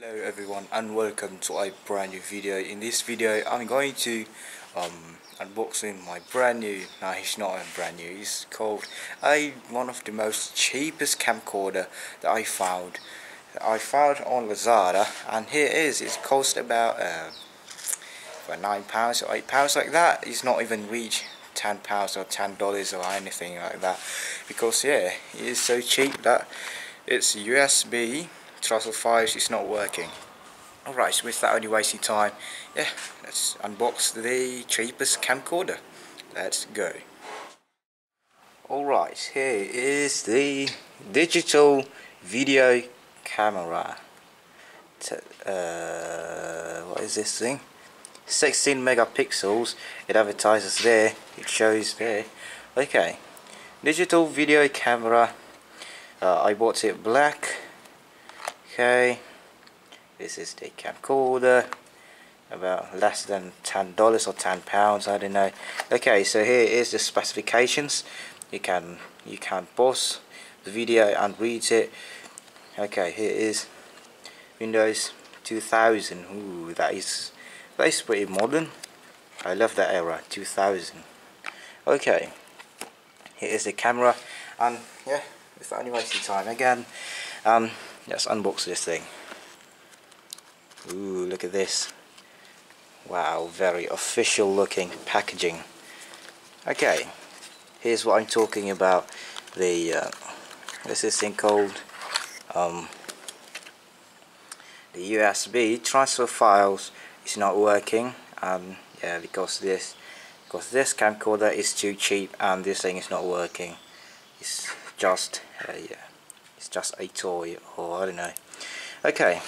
Hello everyone and welcome to a brand new video. In this video I'm going to unboxing my brand new, no it's not brand new, it's called one of the most cheapest camcorder that I found on Lazada, and here it is. It cost about for £9 or £8 like that. It's not even reached £10 or $10 or anything like that, because yeah, it is so cheap that it's USB Trussel 5, it's not working. Alright, so without any wasting time, yeah, let's unbox the cheapest camcorder. Let's go. Alright, here is the digital video camera. What is this thing? 16 megapixels. It advertises there, it shows there. Okay, digital video camera. I bought it black. Okay, this is the camcorder, about less than $10 or £10, I don't know. Okay, so here is the specifications. You can pause the video and read it. Okay, here is Windows 2000. Ooh, that is pretty modern. I love that era, 2000. Okay, here is the camera, and yeah, without any wasting time again, let's unbox this thing. Ooh, look at this. Wow, very official looking packaging. Okay, here's what I'm talking about. This is thing called the USB transfer files is not working, yeah, because this camcorder is too cheap and this thing is not working. It's just yeah, it's just a toy, or I don't know. Okay,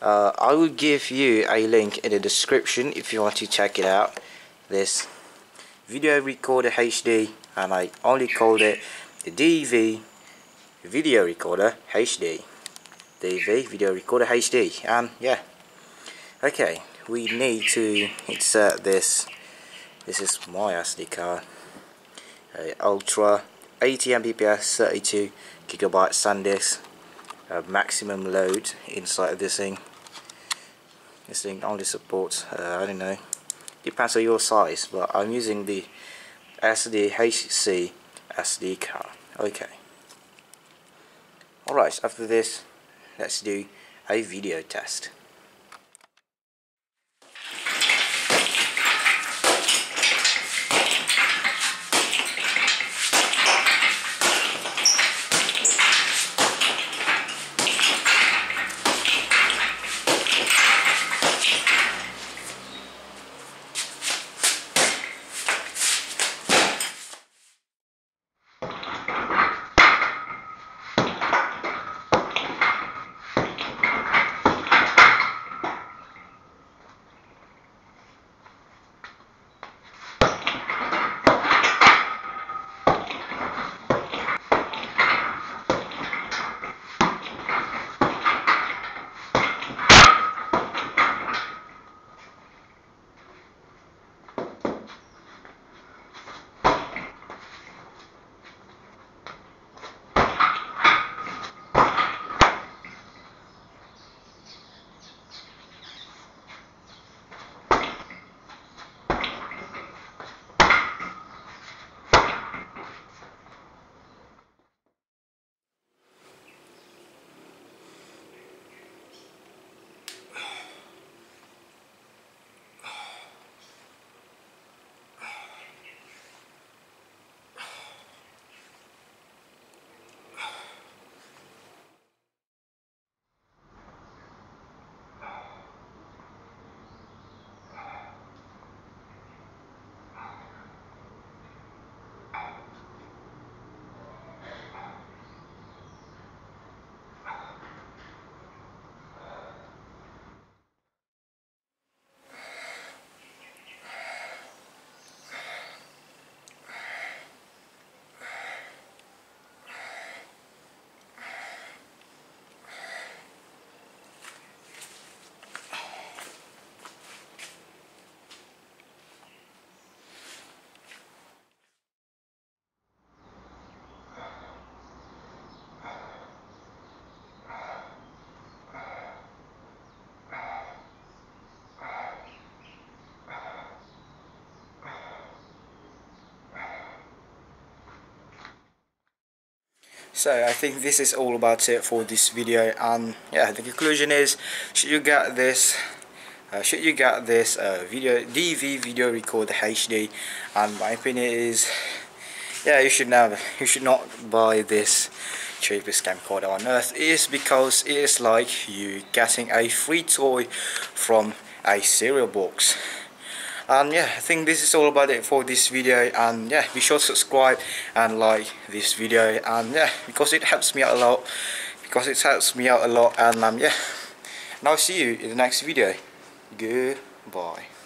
I will give you a link in the description if you want to check it out. This video recorder HD, and I only called it the DV video recorder HD. DV video recorder HD, and yeah. Okay, we need to insert this. This is my SD card. Ultra 80 Mbps, 32 gigabyte SanDisk. Maximum load inside of this thing. This thing only supports I don't know, depends on your size, but I'm using the SDHC SD card. Okay. Alright, after this, let's do a video test. So I think this is all about it for this video, and yeah, the conclusion is, should you get this video DV video recorder HD, and my opinion is, yeah, you should not buy this cheapest camcorder on earth. It is because it is like you getting a free toy from a cereal box. And yeah, I think this is all about it for this video, and yeah, be sure to subscribe and like this video, and yeah, because it helps me out a lot, and yeah, and I'll see you in the next video. Goodbye.